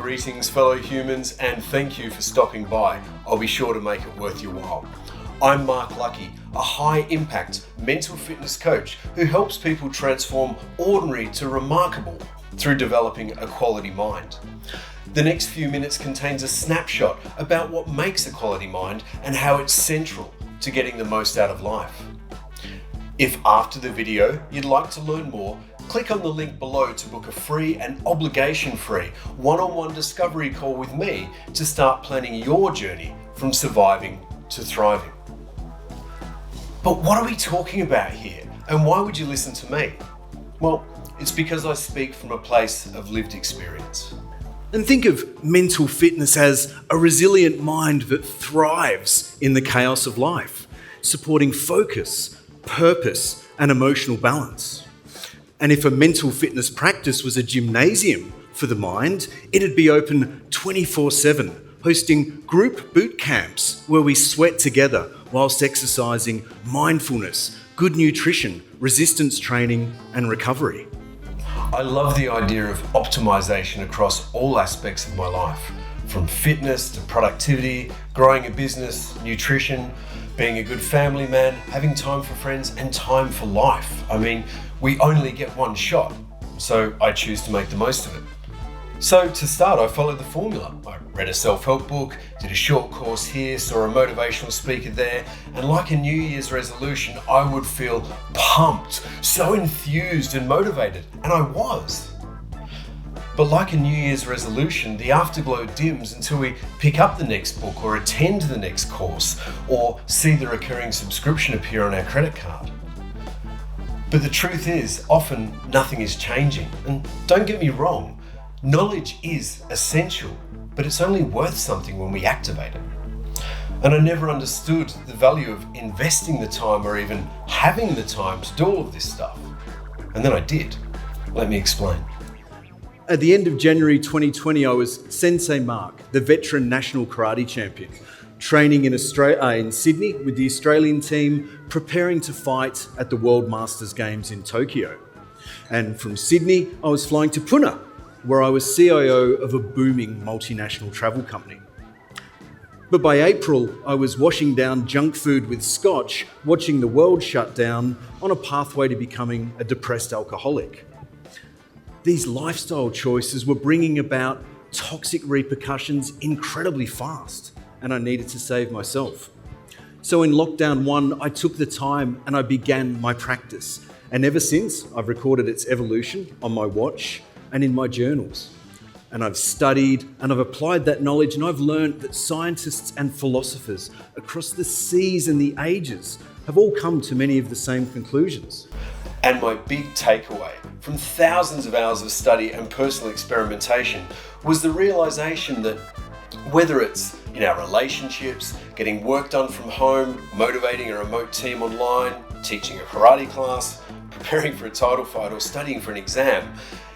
greetings, fellow humans, and thank you for stopping by. I'll be sure to make it worth your while. I'm Luckey, a high-impact mental fitness coach who helps people transform ordinary to remarkable through developing a quality mind. The next few minutes contains a snapshot about what makes a quality mind and how it's central to getting the most out of life. If after the video you'd like to learn more, click on the link below to book a free and obligation-free one-on-one discovery call with me to start planning your journey from surviving to thriving. But what are we talking about here, and why would you listen to me? Well, it's because I speak from a place of lived experience. And think of mental fitness as a resilient mind that thrives in the chaos of life, supporting focus, purpose, and emotional balance. And if a mental fitness practice was a gymnasium for the mind, it'd be open 24/7, hosting group boot camps where we sweat together whilst exercising mindfulness, good nutrition, resistance training, and recovery. I love the idea of optimization across all aspects of my life, from fitness to productivity, growing a business, nutrition, being a good family man, having time for friends, and time for life. I mean, we only get one shot, so I choose to make the most of it. So to start, I followed the formula. I read a self-help book, did a short course here, saw a motivational speaker there, and like a New Year's resolution, I would feel pumped, so enthused and motivated, and I was. But like a New Year's resolution, the afterglow dims until we pick up the next book or attend the next course or see the recurring subscription appear on our credit card. But the truth is, often nothing is changing. And don't get me wrong, knowledge is essential, but it's only worth something when we activate it. And I never understood the value of investing the time or even having the time to do all of this stuff. And then I did. Let me explain. At the end of January 2020, I was Sensei Mark, the veteran national karate champion, training in Sydney with the Australian team, preparing to fight at the World Masters Games in Tokyo. And from Sydney, I was flying to Pune, where I was CIO of a booming multinational travel company. But by April, I was washing down junk food with scotch, watching the world shut down on a pathway to becoming a depressed alcoholic. These lifestyle choices were bringing about toxic repercussions incredibly fast, and I needed to save myself. So in lockdown 1, I took the time and I began my practice. And ever since, I've recorded its evolution on my watch and in my journals. And I've studied and I've applied that knowledge, and I've learned that scientists and philosophers across the seas and the ages have all come to many of the same conclusions. And my big takeaway from thousands of hours of study and personal experimentation was the realization that whether it's in our relationships, getting work done from home, motivating a remote team online, teaching a karate class, preparing for a title fight, or studying for an exam,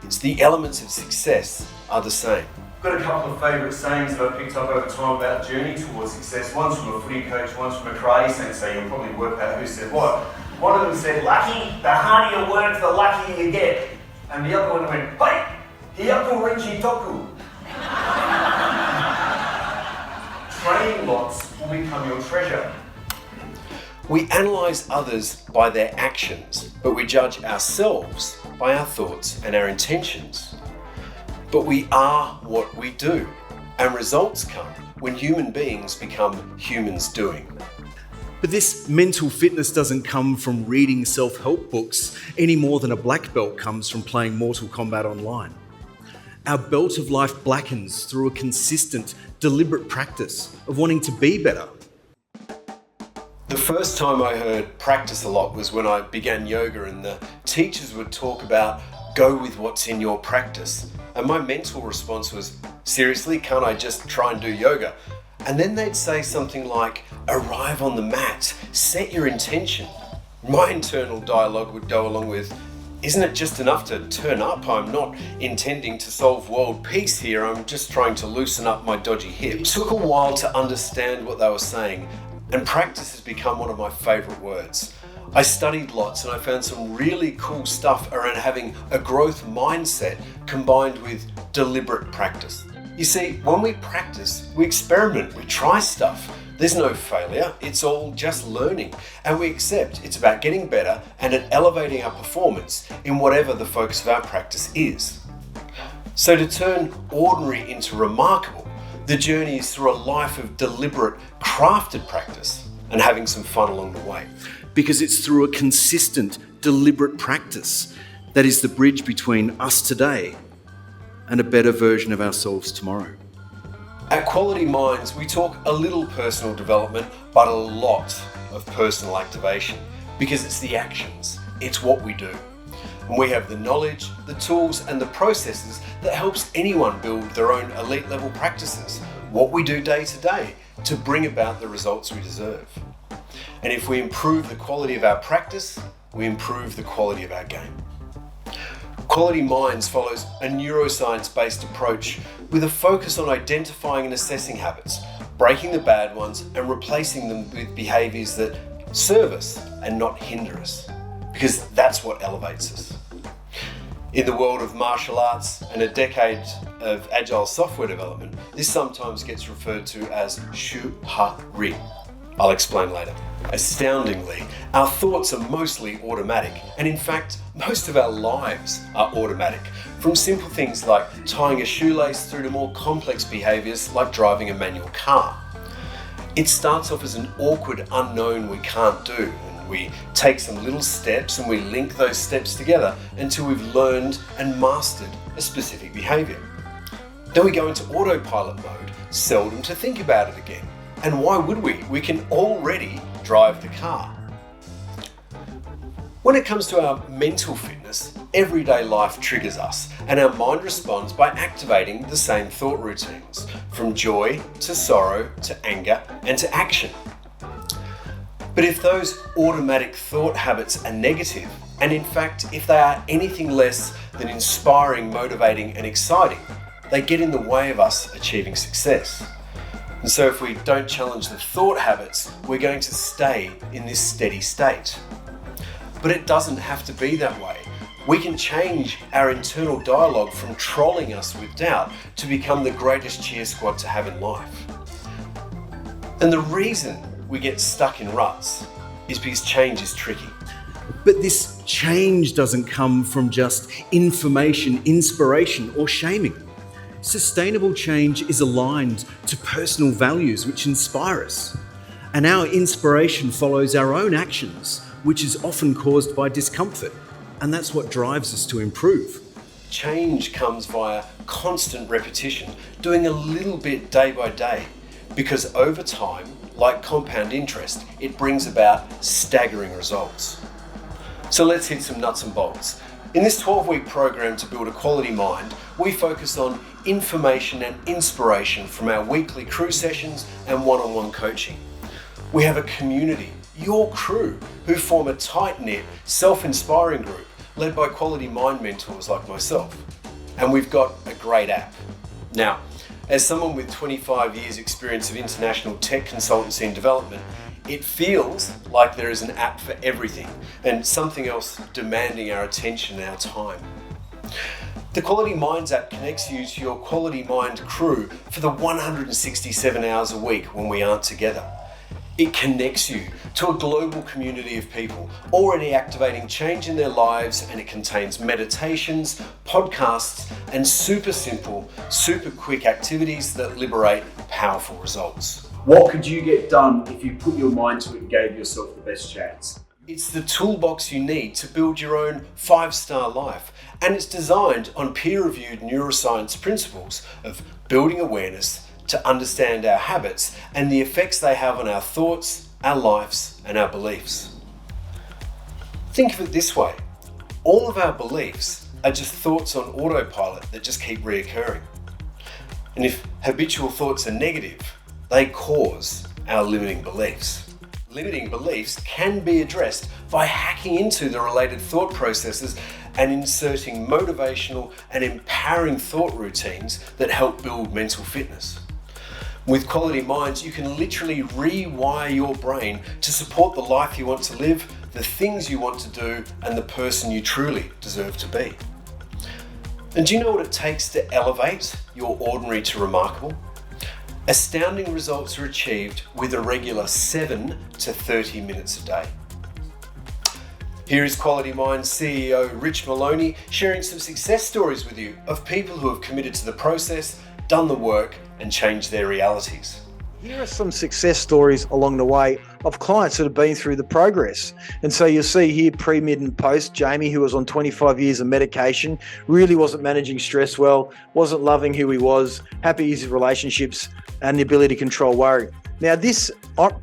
it's the elements of success are the same. I've got a couple of favourite sayings that I've picked up over time about journey towards success. One's from a footy coach, one's from a karate sensei. You'll probably work out who said what. One of them said, "Lucky, the harder you work, the luckier you get." And the other one went, "Hey, hiyaku rinchi toku." Training lots will become your treasure. We analyse others by their actions, but we judge ourselves by our thoughts and our intentions. But we are what we do, and results come when human beings become humans doing. But this mental fitness doesn't come from reading self-help books any more than a black belt comes from playing Mortal Kombat online. Our belt of life blackens through a consistent, deliberate practice of wanting to be better. The first time I heard practice a lot was when I began yoga, and the teachers would talk about go with what's in your practice. And my mental response was, seriously, can't I just try and do yoga? And then they'd say something like, arrive on the mat, set your intention. My internal dialogue would go along with, isn't it just enough to turn up? I'm not intending to solve world peace here, I'm just trying to loosen up my dodgy hip. It took a while to understand what they were saying, and practice has become one of my favourite words. I studied lots and I found some really cool stuff around having a growth mindset combined with deliberate practice. You see, when we practice, we experiment, we try stuff. There's no failure, it's all just learning. And we accept it's about getting better and at elevating our performance in whatever the focus of our practice is. So to turn ordinary into remarkable, the journey is through a life of deliberate, crafted practice and having some fun along the way. Because it's through a consistent, deliberate practice that is the bridge between us today and a better version of ourselves tomorrow. At Quality Minds, we talk a little personal development, but a lot of personal activation, because it's the actions, it's what we do. And we have the knowledge, the tools, and the processes that helps anyone build their own elite level practices, what we do day to day to bring about the results we deserve. And if we improve the quality of our practice, we improve the quality of our game. Quality Minds follows a neuroscience-based approach with a focus on identifying and assessing habits, breaking the bad ones and replacing them with behaviours that serve us and not hinder us, because that's what elevates us. In the world of martial arts and a decade of agile software development, this sometimes gets referred to as shu-ha-ri. I'll explain later. Astoundingly, our thoughts are mostly automatic, and in fact, most of our lives are automatic, from simple things like tying a shoelace through to more complex behaviours like driving a manual car. It starts off as an awkward unknown we can't do, and we take some little steps and we link those steps together until we've learned and mastered a specific behaviour. Then we go into autopilot mode, seldom to think about it again. And why would we? We can already drive the car. When it comes to our mental fitness, everyday life triggers us, and our mind responds by activating the same thought routines, from joy to sorrow to anger and to action. But if those automatic thought habits are negative, and in fact, if they are anything less than inspiring, motivating, and exciting, they get in the way of us achieving success. And so if we don't challenge the thought habits, we're going to stay in this steady state. But it doesn't have to be that way. We can change our internal dialogue from trolling us with doubt to become the greatest cheer squad to have in life. And the reason we get stuck in ruts is because change is tricky. But this change doesn't come from just information, inspiration, or shaming. Sustainable change is aligned to personal values which inspire us. And our inspiration follows our own actions, which is often caused by discomfort. And that's what drives us to improve. Change comes via constant repetition, doing a little bit day by day, because over time, like compound interest, it brings about staggering results. So let's hit some nuts and bolts. In this 12-week program to build a quality mind, we focus on information and inspiration from our weekly crew sessions and one-on-one coaching. We have a community, your crew, who form a tight-knit, self-inspiring group led by quality mind mentors like myself. And we've got a great app. Now, as someone with 25 years experience of international tech consultancy and development, it feels like there is an app for everything and something else demanding our attention and our time. The Quality Minds app connects you to your Quality Mind crew for the 167 hours a week when we aren't together. It connects you to a global community of people already activating change in their lives, and it contains meditations, podcasts, and super simple, super quick activities that liberate powerful results. What could you get done if you put your mind to it and gave yourself the best chance? It's the toolbox you need to build your own 5-star life, and it's designed on peer-reviewed neuroscience principles of building awareness to understand our habits and the effects they have on our thoughts, our lives, and our beliefs. Think of it this way: all of our beliefs are just thoughts on autopilot that just keep reoccurring. And if habitual thoughts are negative, they cause our limiting beliefs. Limiting beliefs can be addressed by hacking into the related thought processes and inserting motivational and empowering thought routines that help build mental fitness. With Quality Minds, you can literally rewire your brain to support the life you want to live, the things you want to do, and the person you truly deserve to be. And do you know what it takes to elevate your ordinary to remarkable? Astounding results are achieved with a regular 7 to 30 minutes a day. Here is Quality Mind's CEO Rich Maloney sharing some success stories with you of people who have committed to the process, done the work, and changed their realities. Here are some success stories along the way of clients that have been through the progress. And so you'll see here pre, mid and post, Jamie, who was on 25 years of medication, really wasn't managing stress well, wasn't loving who he was, happy with his relationships and the ability to control worry. Now this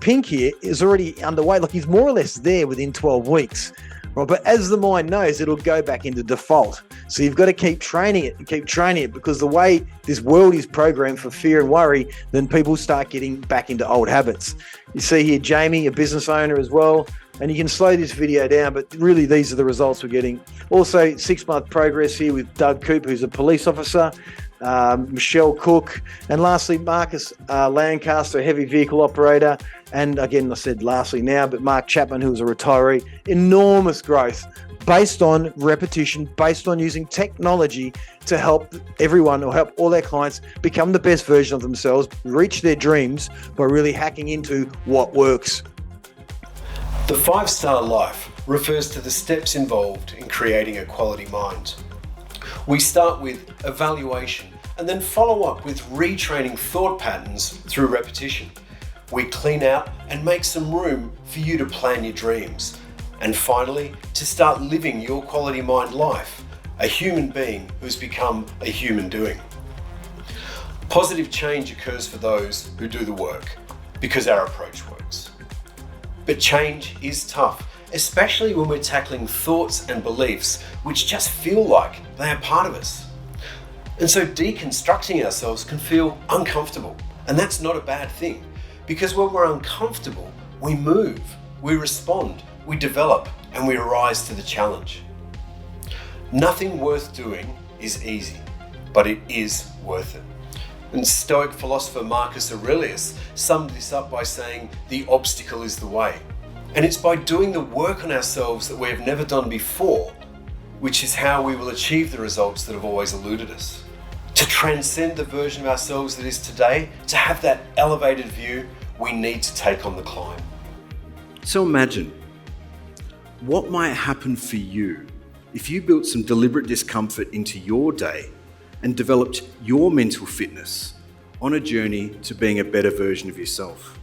pink here is already underway, like he's more or less there within 12 weeks. Right, but as the mind knows, it'll go back into default. So you've got to keep training it because the way this world is programmed for fear and worry, then people start getting back into old habits. You see here, Jamie, a business owner as well, and you can slow this video down, but really these are the results we're getting. Also 6-month progress here with Doug Cooper, who's a police officer, Michelle Cook, and lastly, Marcus Lancaster, a heavy vehicle operator. And again, I said lastly now, but Mark Chapman, who was a retiree. Enormous growth based on repetition, based on using technology to help everyone or help all their clients become the best version of themselves, reach their dreams by really hacking into what works. The 5-star life refers to the steps involved in creating a quality mind. We start with evaluation and then follow up with retraining thought patterns through repetition. We clean out and make some room for you to plan your dreams. And finally, to start living your quality mind life, a human being who's become a human doing. Positive change occurs for those who do the work because our approach works. But change is tough, especially when we're tackling thoughts and beliefs which just feel like they are part of us. And so deconstructing ourselves can feel uncomfortable. And that's not a bad thing, because when we're uncomfortable, we move, we respond, we develop, and we rise to the challenge. Nothing worth doing is easy, but it is worth it. And Stoic philosopher Marcus Aurelius summed this up by saying, the obstacle is the way. And it's by doing the work on ourselves that we have never done before, which is how we will achieve the results that have always eluded us. To transcend the version of ourselves that is today, to have that elevated view, we need to take on the climb. So imagine, what might happen for you if you built some deliberate discomfort into your day and developed your mental fitness on a journey to being a better version of yourself?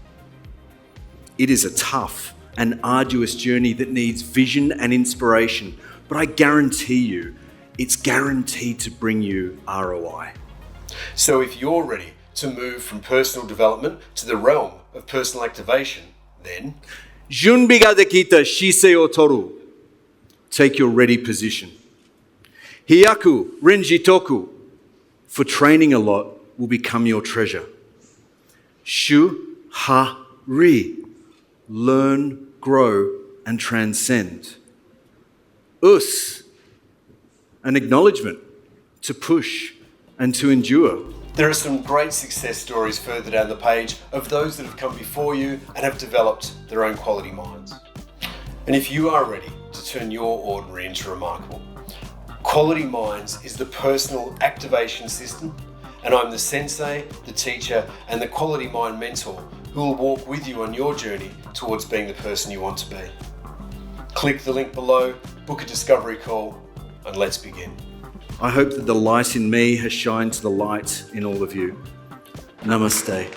It is a tough and arduous journey that needs vision and inspiration, but I guarantee you, it's guaranteed to bring you ROI. So if you're ready to move from personal development to the realm of personal activation, then Junbi ga dekita shisei o toru. Take your ready position. Hiyaku renji toku. For training a lot will become your treasure. Shu ha ri. Learn, grow, and transcend. Us. An acknowledgement to push and to endure. there are some great success stories further down the page of those that have come before you and have developed their own quality minds. And if you are ready to turn your ordinary into remarkable, Quality Minds is the personal activation system, and I'm the sensei, the teacher, and the Quality Mind mentor who will walk with you on your journey towards being the person you want to be. Click the link below, book a discovery call, and let's begin. I hope that the light in me has shined to the light in all of you. Namaste.